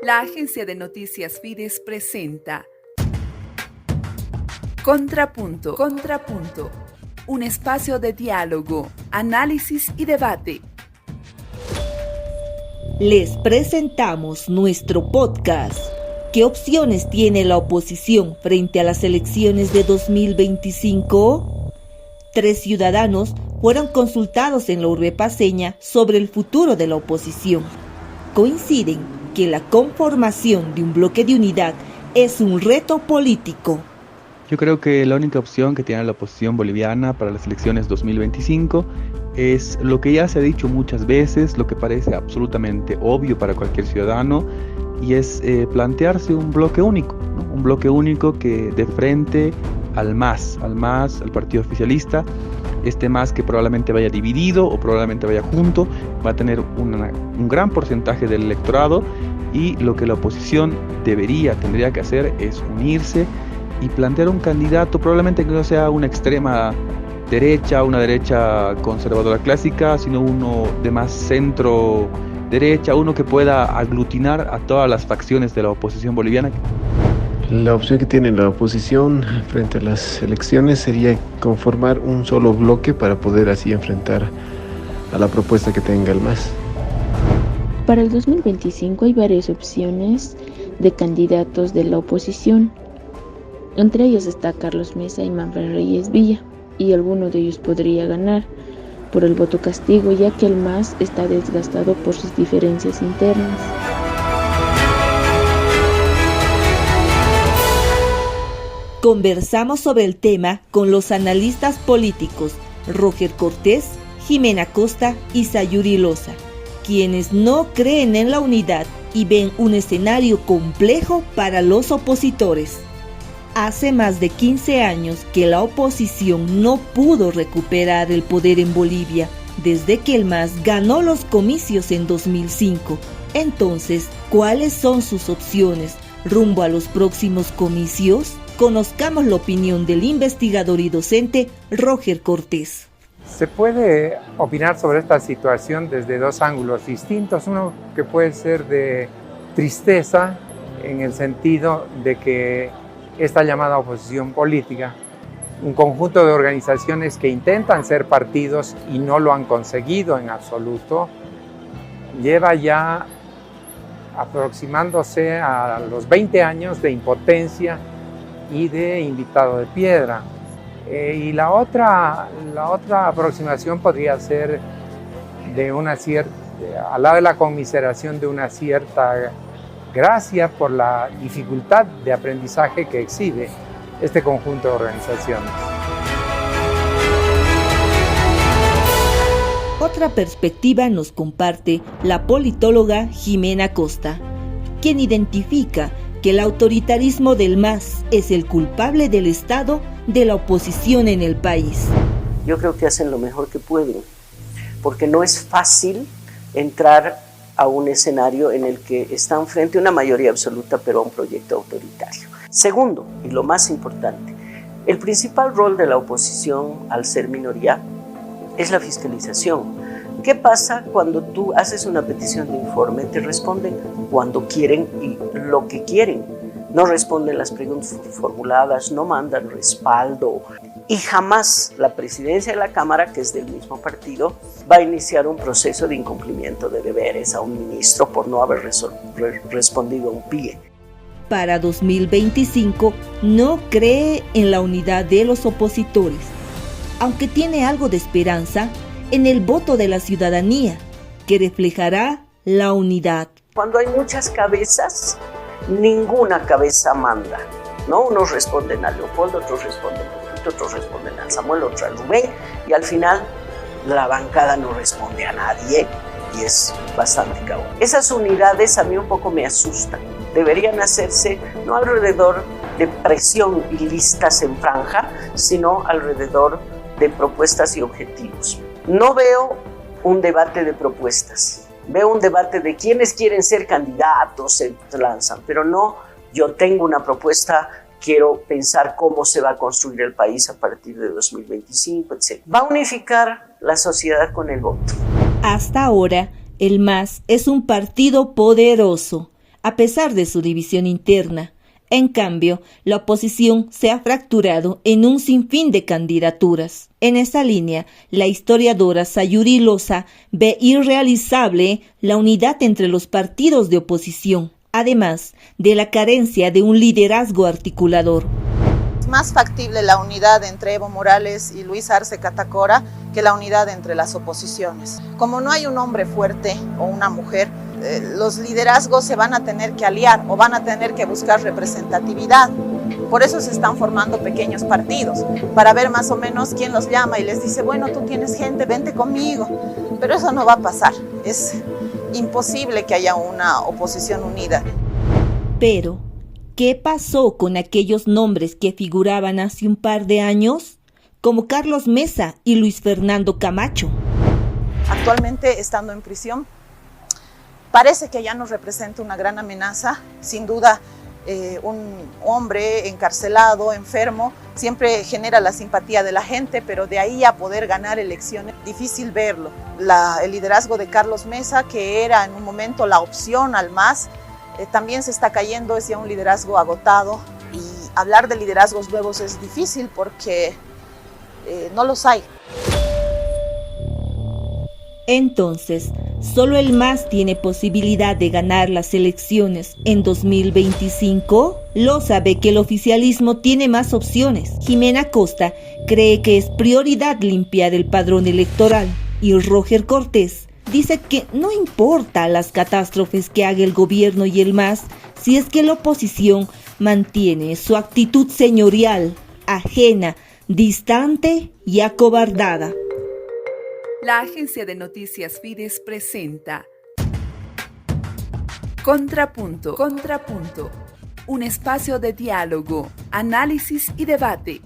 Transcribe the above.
La agencia de noticias Fides presenta Contrapunto, un espacio de diálogo, análisis y debate. Les presentamos nuestro podcast. ¿Qué opciones tiene la oposición frente a las elecciones de 2025? 3 ciudadanos fueron consultados en la urbe paceña sobre el futuro de la oposición. Coinciden que la conformación de un bloque de unidad es un reto político. Yo creo que la única opción que tiene la oposición boliviana para las elecciones 2025 es lo que ya se ha dicho muchas veces, lo que parece absolutamente obvio para cualquier ciudadano, y es plantearse un bloque único, ¿no? Un bloque único que de frente al MAS, al partido oficialista, este MAS que probablemente vaya dividido o probablemente vaya junto, va a tener un gran porcentaje del electorado, y lo que la oposición tendría que hacer es unirse y plantear un candidato probablemente que no sea una extrema derecha, una derecha conservadora clásica, sino uno de más centro derecha, uno que pueda aglutinar a todas las facciones de la oposición boliviana. La opción que tiene la oposición frente a las elecciones sería conformar un solo bloque para poder así enfrentar a la propuesta que tenga el MAS. Para el 2025 hay varias opciones de candidatos de la oposición. Entre ellos está Carlos Mesa y Manfred Reyes Villa, y alguno de ellos podría ganar por el voto castigo, ya que el MAS está desgastado por sus diferencias internas. Conversamos sobre el tema con los analistas políticos Roger Cortés, Jimena Costa y Sayuri Loza, quienes no creen en la unidad y ven un escenario complejo para los opositores. Hace más de 15 años que la oposición no pudo recuperar el poder en Bolivia, desde que el MAS ganó los comicios en 2005. Entonces, ¿cuáles son sus opciones rumbo a los próximos comicios? Conozcamos la opinión del investigador y docente Roger Cortés. Se puede opinar sobre esta situación desde 2 ángulos distintos. Uno que puede ser de tristeza, en el sentido de que esta llamada oposición política, un conjunto de organizaciones que intentan ser partidos y no lo han conseguido en absoluto, lleva ya aproximándose a los 20 años de impotencia y de invitado de piedra. Y la otra aproximación podría ser de al lado de la conmiseración, de una cierta gracia por la dificultad de aprendizaje que exhibe este conjunto de organizaciones. Otra perspectiva nos comparte la politóloga Jimena Costa, quien identifica que el autoritarismo del MAS es el culpable del estado de la oposición en el país. Yo creo que hacen lo mejor que pueden, porque no es fácil entrar a un escenario en el que están frente a una mayoría absoluta, pero a un proyecto autoritario. Segundo, y lo más importante, el principal rol de la oposición al ser minoría es la fiscalización. ¿Qué pasa cuando tú haces una petición de informe? Te responden cuando quieren y lo que quieren. No responden las preguntas formuladas, no mandan respaldo. Y jamás la presidencia de la Cámara, que es del mismo partido, va a iniciar un proceso de incumplimiento de deberes a un ministro por no haber respondido a un PIE. Para 2025 no cree en la unidad de los opositores, aunque tiene algo de esperanza en el voto de la ciudadanía, que reflejará la unidad. Cuando hay muchas cabezas, ninguna cabeza manda, ¿no? Unos responden a Leopoldo, otros responden a Tito, otros responden a Samuel, otros a Rubén, y al final la bancada no responde a nadie y es bastante caótico. Esas unidades a mí un poco me asustan. Deberían hacerse no alrededor de presión y listas en franja, sino alrededor de propuestas y objetivos. No veo un debate de propuestas, veo un debate de quienes quieren ser candidatos, se lanzan, pero no, yo tengo una propuesta, quiero pensar cómo se va a construir el país a partir de 2025, etc. Va a unificar la sociedad con el voto. Hasta ahora, el MAS es un partido poderoso, a pesar de su división interna. En cambio, la oposición se ha fracturado en un sinfín de candidaturas. En esa línea, la historiadora Sayuri Loza ve irrealizable la unidad entre los partidos de oposición, además de la carencia de un liderazgo articulador. Es más factible la unidad entre Evo Morales y Luis Arce Catacora que la unidad entre las oposiciones. Como no hay un hombre fuerte o una mujer, los liderazgos se van a tener que aliar o van a tener que buscar representatividad. Por eso se están formando pequeños partidos, para ver más o menos quién los llama y les dice, bueno, tú tienes gente, vente conmigo. Pero eso no va a pasar, es imposible que haya una oposición unida. Pero, ¿qué pasó con aquellos nombres que figuraban hace un par de años? Como Carlos Mesa y Luis Fernando Camacho. Actualmente, estando en prisión, parece que ya nos representa una gran amenaza. Sin duda, un hombre encarcelado, enfermo, siempre genera la simpatía de la gente, pero de ahí a poder ganar elecciones, difícil verlo. El liderazgo de Carlos Mesa, que era en un momento la opción al MAS, también se está cayendo, es ya un liderazgo agotado. Y hablar de liderazgos nuevos es difícil porque no los hay. Entonces, ¿solo el MAS tiene posibilidad de ganar las elecciones en 2025? Loza ve que el oficialismo tiene más opciones. Jimena Costa cree que es prioridad limpiar el padrón electoral. Y Roger Cortés dice que no importa las catástrofes que haga el gobierno y el MAS, si es que la oposición mantiene su actitud señorial, ajena, distante y acobardada. La agencia de noticias Fides presenta Contrapunto, un espacio de diálogo, análisis y debate.